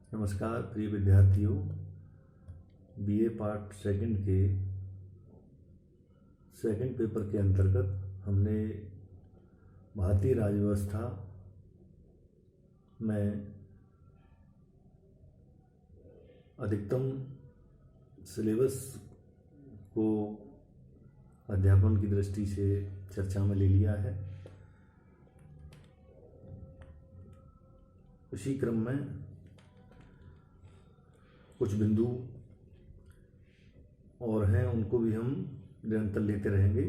नमस्कार प्रिय विद्यार्थियों। बीए पार्ट सेकंड के सेकंड पेपर के अंतर्गत हमने भारतीय राज्य व्यवस्था में अधिकतम सिलेबस को अध्यापन की दृष्टि से चर्चा में ले लिया है। उसी क्रम में कुछ बिंदु और हैं, उनको भी हम निरंतर लेते रहेंगे।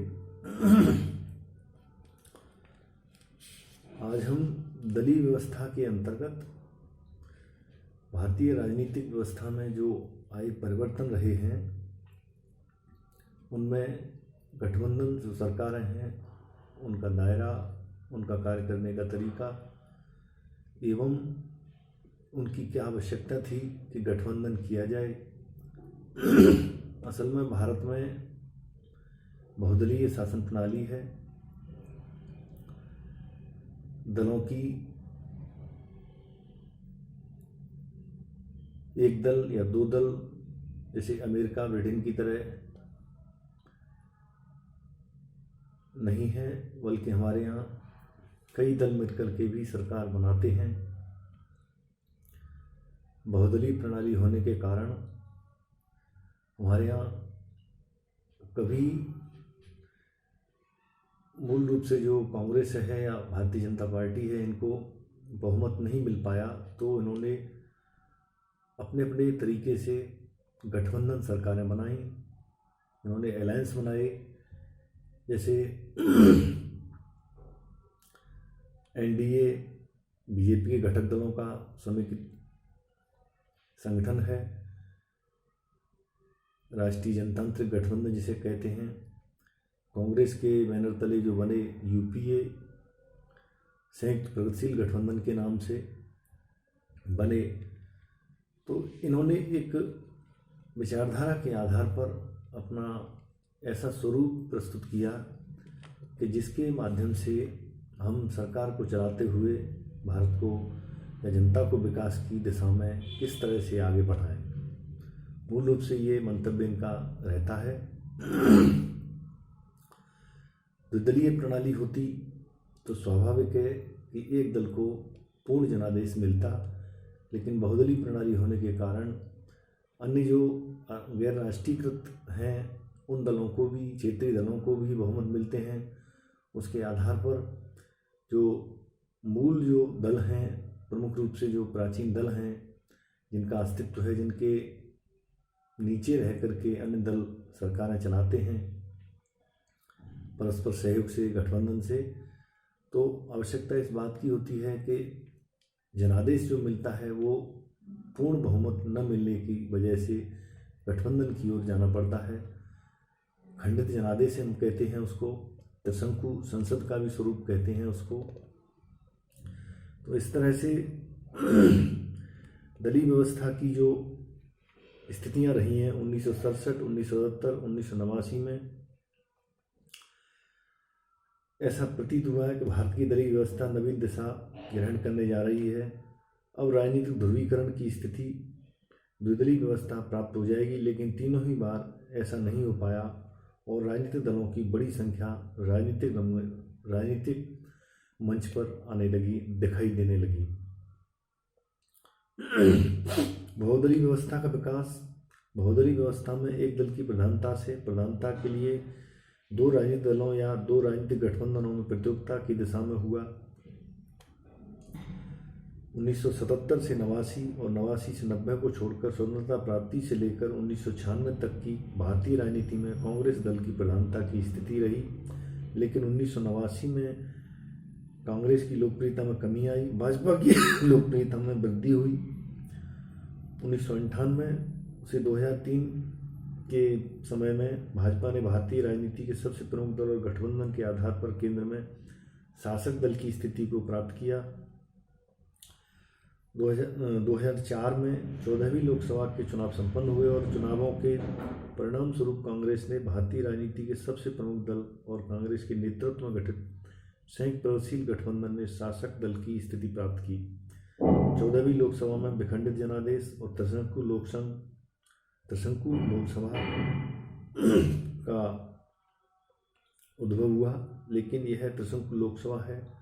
आज हम दलीय व्यवस्था के अंतर्गत भारतीय राजनीतिक व्यवस्था में जो आए परिवर्तन रहे हैं, उनमें गठबंधन जो सरकारें हैं उनका दायरा, उनका कार्य करने का तरीका एवं उनकी क्या आवश्यकता थी कि गठबंधन किया जाए। असल में भारत में बहुदलीय शासन प्रणाली है। दलों की एक दल या दो दल, जैसे अमेरिका ब्रिटेन की तरह नहीं है, बल्कि हमारे यहाँ कई दल मिलकर के भी सरकार बनाते हैं। बहुदलीय प्रणाली होने के कारण हमारे यहाँ कभी मूल रूप से जो कांग्रेस है या भारतीय जनता पार्टी है, इनको बहुमत नहीं मिल पाया, तो इन्होंने अपने अपने तरीके से गठबंधन सरकारें बनाई। इन्होंने अलायंस बनाए, जैसे एनडीए बीजेपी के घटक दलों का समेकित संगठन है। राष्ट्रीय जनतांत्रिक गठबंधन जिसे कहते हैं, कांग्रेस के बैनर तले जो बने यूपीए, संयुक्त प्रगतिशील गठबंधन के नाम से बने। तो इन्होंने एक विचारधारा के आधार पर अपना ऐसा स्वरूप प्रस्तुत किया कि जिसके माध्यम से हम सरकार को चलाते हुए भारत को या जनता को विकास की दिशा में किस तरह से आगे बढ़ाएं। मूल रूप से ये मंतव्य इनका रहता है। द्विदलीय प्रणाली होती तो स्वाभाविक है कि एक दल को पूर्ण जनादेश मिलता, लेकिन बहुदलीय प्रणाली होने के कारण अन्य जो गैर राष्ट्रीयकृत हैं उन दलों को भी, क्षेत्रीय दलों को भी बहुमत मिलते हैं। उसके आधार पर जो मूल जो दल हैं, प्रमुख रूप से जो प्राचीन दल हैं जिनका अस्तित्व है, जिनके नीचे रह करके अन्य दल सरकारें चलाते हैं परस्पर सहयोग से, गठबंधन से, तो आवश्यकता इस बात की होती है कि जनादेश जो मिलता है वो पूर्ण बहुमत न मिलने की वजह से गठबंधन की ओर जाना पड़ता है। खंडित जनादेश हम कहते हैं उसको, त्रिशंकु संसद का भी स्वरूप कहते हैं उसको। तो इस तरह से दलीय व्यवस्था की जो स्थितियां रही हैं 1967, 1970, 1989 में, ऐसा प्रतीत हुआ है कि भारत की दलीय व्यवस्था नवीन दिशा ग्रहण करने जा रही है। अब राजनीतिक ध्रुवीकरण की स्थिति द्विदलीय व्यवस्था प्राप्त हो जाएगी, लेकिन तीनों ही बार ऐसा नहीं हो पाया और राजनीतिक दलों की बड़ी संख्या राजनीतिक मंच पर आने लगी, दिखाई देने लगी। बहुदलीय व्यवस्था का विकास, बहुदलीय व्यवस्था में एक दल की प्रधानता से प्रधानता के लिए दो राजनीतिक दलों या दो राजनीतिक गठबंधनों में प्रतियोगिता की दिशा में हुआ। 1977 से 89 और 89 से 90 को छोड़कर स्वतंत्रता प्राप्ति से लेकर 1996 तक की भारतीय राजनीति में कांग्रेस दल की प्रधानता की स्थिति रही, लेकिन 1989 में कांग्रेस की लोकप्रियता में कमी आई, भाजपा की लोकप्रियता में वृद्धि हुई। 1998 से 2003 के समय में भाजपा ने भारतीय राजनीति के सबसे प्रमुख दल और गठबंधन के आधार पर केंद्र में शासक दल की स्थिति को प्राप्त किया। 2004 में 14वीं लोकसभा के चुनाव संपन्न हुए और चुनावों के परिणाम स्वरूप कांग्रेस ने भारतीय राजनीति के सबसे प्रमुख दल और कांग्रेस के नेतृत्व में गठित संयुक्त प्रगतिशील गठबंधन ने शासक दल की स्थिति प्राप्त की। 14वीं लोकसभा में विखंडित जनादेश और त्रिशंकु लोकसभा का उद्भव हुआ, लेकिन यह त्रिशंकु लोकसभा है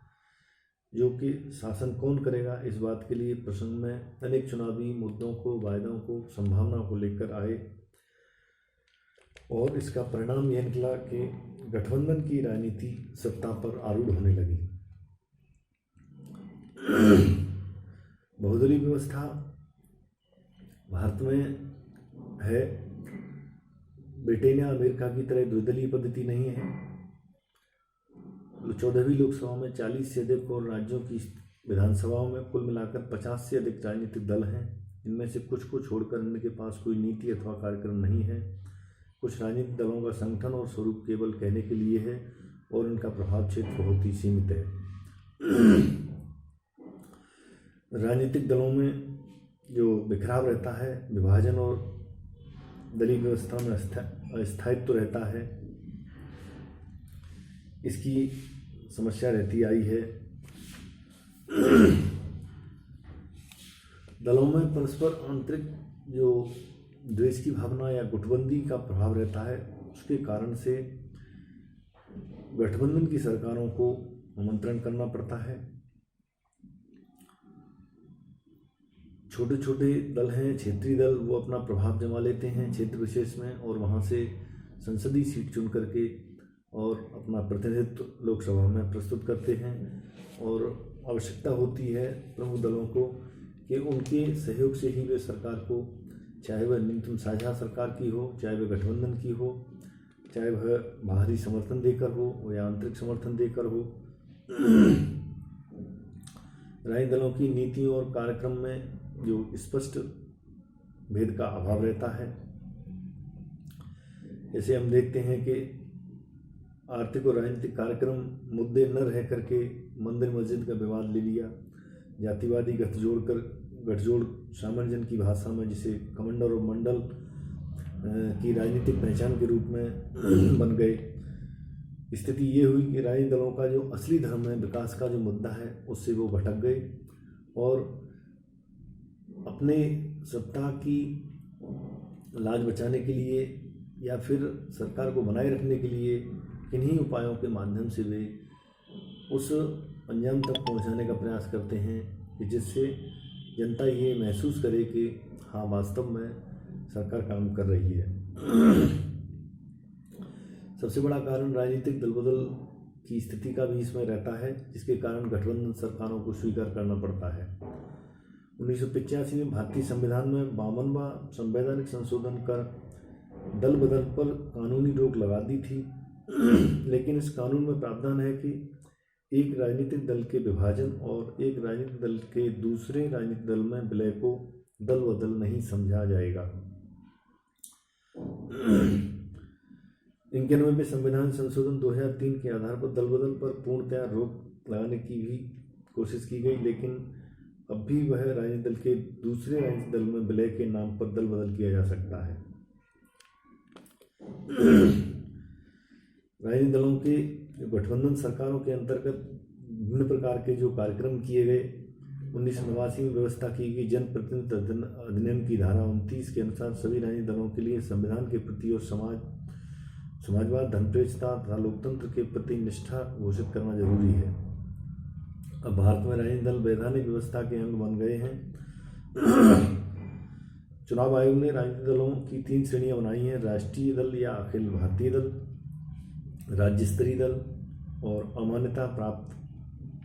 जो कि शासन कौन करेगा, इस बात के लिए प्रसंग में अनेक चुनावी मुद्दों को, वायदों को, संभावना को लेकर आए और इसका परिणाम यह निकला कि गठबंधन की राजनीति सत्ता पर आरूढ़ होने लगी। बहुदलीय व्यवस्था भारत में है, ब्रिटेन या अमेरिका की तरह द्विदलीय पद्धति नहीं है। 14वीं लोकसभा में 40 से अधिक और राज्यों की विधानसभाओं में कुल मिलाकर 50 से अधिक राजनीतिक दल हैं। इनमें से कुछ को छोड़कर अन्य के पास कोई नीति अथवा कार्यक्रम नहीं है। कुछ राजनीतिक दलों का संगठन और स्वरूप केवल कहने के लिए है और इनका प्रभाव क्षेत्र बहुत ही सीमित है। राजनीतिक दलों में जो बिखराव रहता है, विभाजन और दलीय व्यवस्था में अस्थायित्व रहता है, इसकी समस्या रहती आई है। दलों में परस्पर आंतरिक जो द्वेष की भावना या गुटबंदी का प्रभाव रहता है, उसके कारण से गठबंधन की सरकारों को आमंत्रण करना पड़ता है। छोटे छोटे दल हैं, क्षेत्रीय दल, वो अपना प्रभाव जमा लेते हैं क्षेत्र विशेष में और वहाँ से संसदीय सीट चुन करके और अपना प्रतिनिधित्व लोकसभा में प्रस्तुत करते हैं। और आवश्यकता होती है प्रमुख दलों को कि उनके सहयोग से ही वे सरकार को, चाहे वह न्यूनतम साझा सरकार की हो, चाहे वह गठबंधन की हो, चाहे वह बाहरी समर्थन देकर हो या आंतरिक समर्थन देकर हो, राजनीतिक दलों की नीतियों और कार्यक्रम में जो स्पष्ट भेद का अभाव रहता है। जैसे हम देखते हैं कि आर्थिक और राजनीतिक कार्यक्रम मुद्दे न रह करके मंदिर मस्जिद का विवाद ले लिया, जातिवादी गठजोड़ सामान्य जन की भाषा में जिसे कमांडर और मंडल की राजनीतिक पहचान के रूप में बन गए। स्थिति ये हुई कि राजनीतिक दलों का जो असली धर्म है, विकास का जो मुद्दा है, उससे वो भटक गए और अपने सत्ता की लाज बचाने के लिए या फिर सरकार को बनाए रखने के लिए किन्हीं उपायों के माध्यम से वे उस अंजाम तक पहुंचाने का प्रयास करते हैं कि जिससे जनता ये महसूस करे कि हाँ, वास्तव में सरकार काम कर रही है। सबसे बड़ा कारण राजनीतिक दलबदल की स्थिति का भी इसमें रहता है, जिसके कारण गठबंधन सरकारों को स्वीकार करना पड़ता है। 1985 में भारतीय संविधान में 52वां संवैधानिक संशोधन कर दल बदल पर कानूनी रोक लगा दी थी, लेकिन इस कानून में प्रावधान है कि एक राजनीतिक दल के विभाजन और एक राजनीतिक दल के दूसरे राजनीतिक दल में विलय को दल बदल नहीं समझा जाएगा। 91वें संविधान संशोधन 2003 के आधार पर दल बदल पर पूर्णतया रोक लगाने की भी कोशिश की गई, लेकिन अब भी वह राजनीतिक दल के दूसरे राजनीतिक दल में विलय के नाम पर दल बदल किया जा सकता है। राजनीतिक दलों के गठबंधन सरकारों के अंतर्गत विभिन्न प्रकार के जो कार्यक्रम किए गए, 1989 में व्यवस्था की गई जनप्रतिनिधित्व अधिनियम की धारा 29 के अनुसार सभी राजनीतिक दलों के लिए संविधान के प्रति और समाजवाद, धर्मनिरपेक्षता तथा लोकतंत्र के प्रति निष्ठा घोषित करना जरूरी है। अब भारत में राजनीतिक दल वैधानिक व्यवस्था के अंग बन गए हैं। चुनाव आयोग ने राजनीतिक दलों की 3 श्रेणियां बनाई हैं: राष्ट्रीय दल या अखिल भारतीय दल, राज्य स्तरीय दल और अमान्यता प्राप्त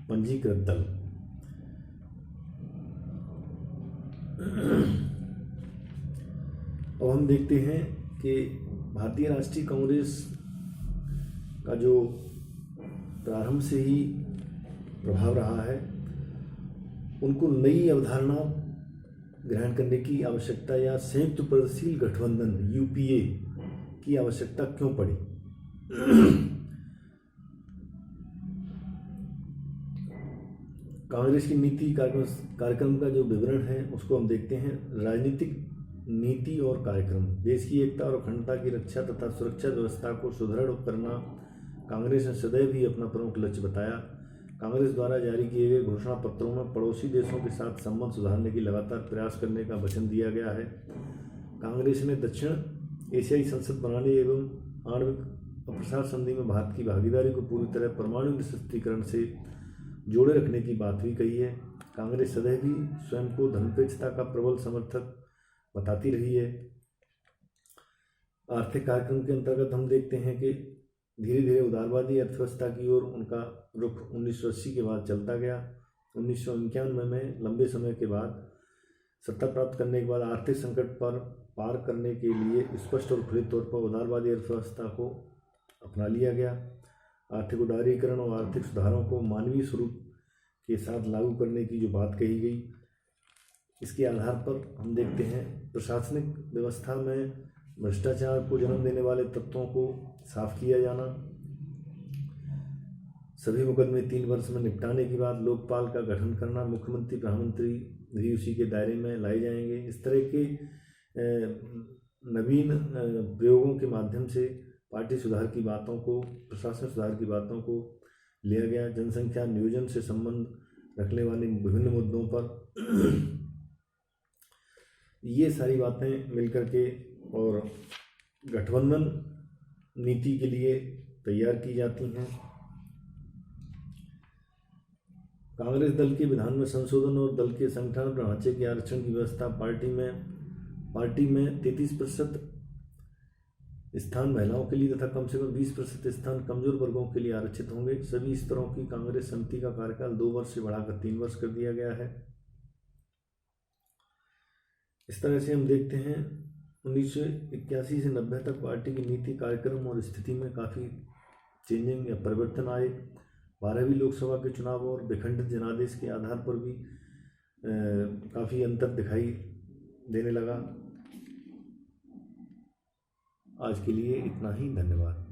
पंजीकृत दल। अब हम देखते हैं कि भारतीय राष्ट्रीय कांग्रेस का जो प्रारंभ से ही प्रभाव रहा है, उनको नई अवधारणा ग्रहण करने की आवश्यकता या संयुक्त प्रगतिशील गठबंधन यूपीए की आवश्यकता क्यों पड़ी। कांग्रेस की नीति कार्यक्रम का जो विवरण है उसको हम देखते हैं। राजनीतिक नीति और कार्यक्रम: देश की एकता और अखंडता की रक्षा तथा सुरक्षा व्यवस्था को सुदृढ़ करना कांग्रेस ने सदैव ही अपना प्रमुख लक्ष्य बताया। कांग्रेस द्वारा जारी किए गए घोषणा पत्रों में पड़ोसी देशों के साथ संबंध सुधारने की लगातार प्रयास करने का वचन दिया गया है। कांग्रेस ने दक्षिण एशियाई संसद बनाने एवं आणविक अप्रसार संधि में भारत की भागीदारी को पूरी तरह परमाणु निरस्त्रीकरण से जोड़े रखने की बात भी कही है। कांग्रेस सदैव ही स्वयं को धर्मनिरपेक्षता का प्रबल समर्थक बताती रही है। आर्थिक कार्यक्रम के अंतर्गत हम देखते हैं कि धीरे धीरे उदारवादी अर्थव्यवस्था की ओर उनका रुख 1980 के बाद चलता गया। 1991 में लंबे समय के बाद सत्ता प्राप्त करने के बाद आर्थिक संकट पर पार करने के लिए स्पष्ट और खुले तौर पर उदारवादी अर्थव्यवस्था को अपना लिया गया। आर्थिक उदारीकरण और आर्थिक सुधारों को मानवीय स्वरूप के साथ लागू करने की जो बात कही गई, इसके आधार पर हम देखते हैं प्रशासनिक व्यवस्था में भ्रष्टाचार को जन्म देने वाले तत्वों को साफ किया जाना, सभी मुकदमे 3 वर्ष में निपटाने के बाद लोकपाल का गठन करना, मुख्यमंत्री प्रधानमंत्री भी उसी के दायरे में लाए जाएंगे। इस तरह के नवीन प्रयोगों के माध्यम से पार्टी सुधार की बातों को, प्रशासन सुधार की बातों को लिया गया। जनसंख्या नियोजन से संबंध रखने वाले विभिन्न मुद्दों पर ये सारी बातें मिलकर के और गठबंधन नीति के लिए तैयार की जाती हैं। कांग्रेस दल के विधान में संशोधन और दल के संगठन ढांचे के आरक्षण की व्यवस्था, पार्टी में 33% स्थान महिलाओं के लिए तथा कम से कम 20% स्थान कमजोर वर्गों के लिए आरक्षित होंगे। सभी स्तरों की कांग्रेस समिति का कार्यकाल 2 वर्ष से बढ़ाकर 3 वर्ष कर दिया गया है। इस तरह से हम देखते हैं 1981 से 90 तक पार्टी की नीति, कार्यक्रम और स्थिति में काफ़ी चेंजिंग या परिवर्तन आए। 12वीं लोकसभा के चुनाव और विखंडित जनादेश के आधार पर भी काफ़ी अंतर दिखाई देने लगा। आज के लिए इतना ही, धन्यवाद।